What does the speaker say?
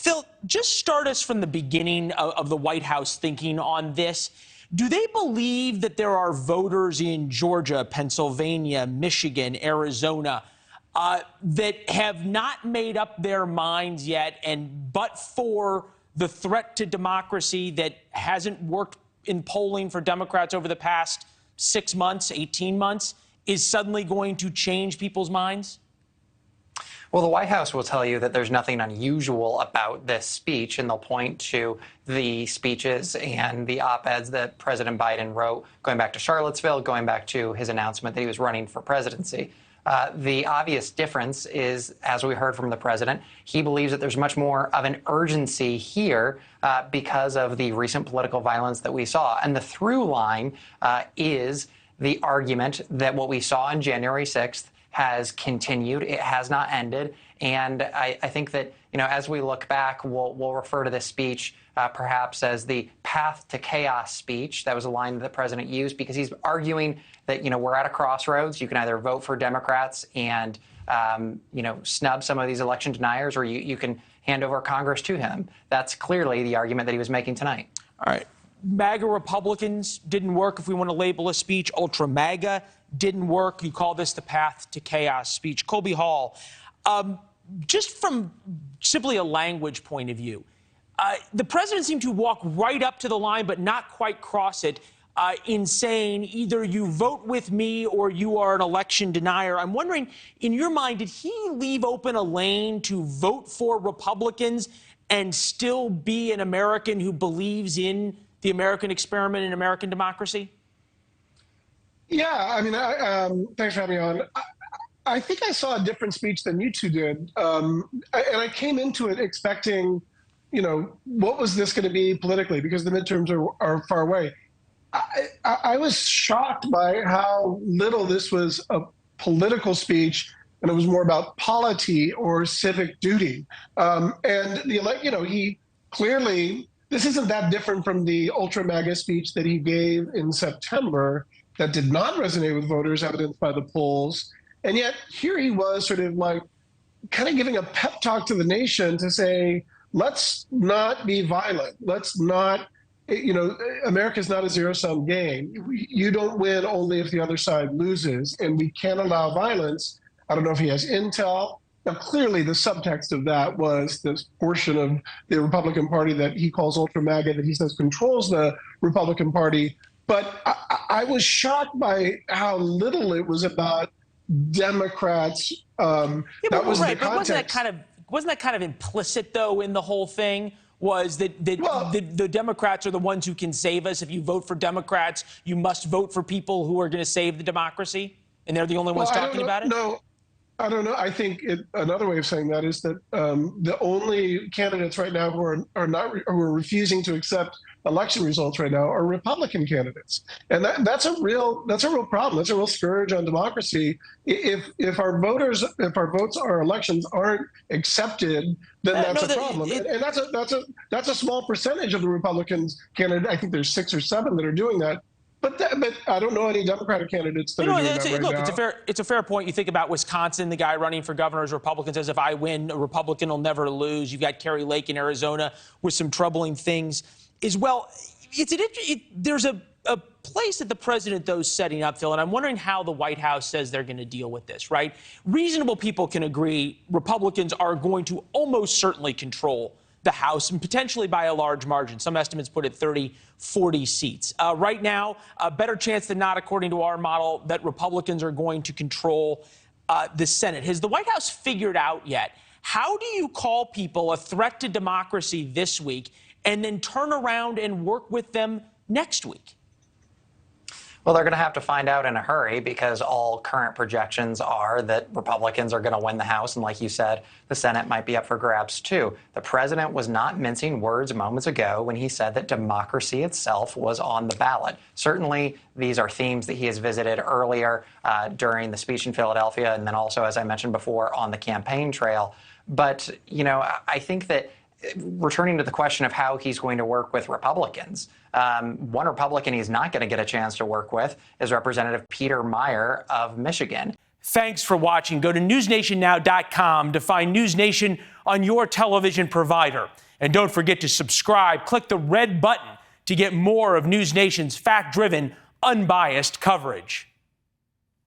Phil, just start us from the beginning of the White House thinking on this. Do they believe that there are voters in Georgia, Pennsylvania, Michigan, Arizona that have not made up their minds yet, and but for the threat to democracy that hasn't worked in polling for Democrats over the past 6 months, 18 months, is suddenly going to change people's minds? Well, the White House will tell you that there's nothing unusual about this speech, and they'll point to the speeches and the op-eds that President Biden wrote going back to Charlottesville, going back to his announcement that he was running for presidency. The obvious difference is, as we heard from the president, he believes that there's much more of an urgency here because of the recent political violence that we saw. And the through line is the argument that what we saw on January 6th has continued. It has not ended. And I think that, as we look back, we'll refer to this speech perhaps as the path to chaos speech. That was a line that the president used because he's arguing that, we're at a crossroads. You can either vote for Democrats and, snub some of these election deniers, or you can hand over Congress to him. That's clearly the argument that he was making tonight. All right. MAGA Republicans didn't work, if we want to label a speech. Ultra MAGA didn't work. You call this the path to chaos speech. Colby Hall, just from simply a language point of view, the president seemed to walk right up to the line but not quite cross it in saying either you vote with me or you are an election denier. I'm wondering, in your mind, did he leave open a lane to vote for Republicans and still be an American who believes in the American experiment and American democracy? Yeah, I mean, thanks for having me on. I think I saw a different speech than you two did. And I came into it expecting, what was this going to be politically, because the midterms are far away. I was shocked by how little this was a political speech, and it was more about polity or civic duty. And he clearly, this isn't that different from the ultra MAGA speech that he gave in September that did not resonate with voters, evidenced by the polls. And yet here he was sort of like kind of giving a pep talk to the nation to say, let's not be violent. Let's not, America's not a zero-sum game. You don't win only if the other side loses, and we can't allow violence. I don't know if he has intel. Now, clearly, the subtext of that was this portion of the Republican Party that he calls ultra MAGA, that he says controls the Republican Party. But I was shocked by how little it was about Democrats. That was the context. Wasn't that kind of implicit, though, in the whole thing? Was that the Democrats are the ones who can save us? If you vote for Democrats, you must vote for people who are going to save the democracy, and they're the only ones talking about it? No, I don't know. I think another way of saying that is that the only candidates right now who are refusing to accept election results right now are Republican candidates, and that's a real problem. That's a real scourge on democracy. If our votes, our elections aren't accepted, then that's a problem. And that's a small percentage of the Republicans candidate. I think there's 6 or 7 that are doing that. But I don't know any Democratic candidates that are doing that right now. It's a fair point. You think about Wisconsin, the guy running for governor is Republican, says if I win, a Republican will never lose. You've got Kerry Lake in Arizona with some troubling things as well. There's a place that the president, though, is setting up, Phil, and I'm wondering how the White House says they're going to deal with this, right? Reasonable people can agree Republicans are going to almost certainly control the House, and potentially by a large margin. Some estimates put it 30, 40 seats. Right now, a better chance than not, according to our model, that Republicans are going to control the Senate. Has the White House figured out yet, how do you call people a threat to democracy this week and then turn around and work with them next week? Well, they're going to have to find out in a hurry, because all current projections are that Republicans are going to win the House. And like you said, the Senate might be up for grabs, too. The president was not mincing words moments ago when he said that democracy itself was on the ballot. Certainly, these are themes that he has visited earlier during the speech in Philadelphia, and then also, as I mentioned before, on the campaign trail. But, I think that returning to the question of how he's going to work with Republicans, one Republican he's not going to get a chance to work with is Representative Peter Meijer of Michigan. Thanks for watching. Go to newsnationnow.com to find NewsNation on your television provider. And don't forget to subscribe. Click the red button to get more of NewsNation's fact-driven, unbiased coverage.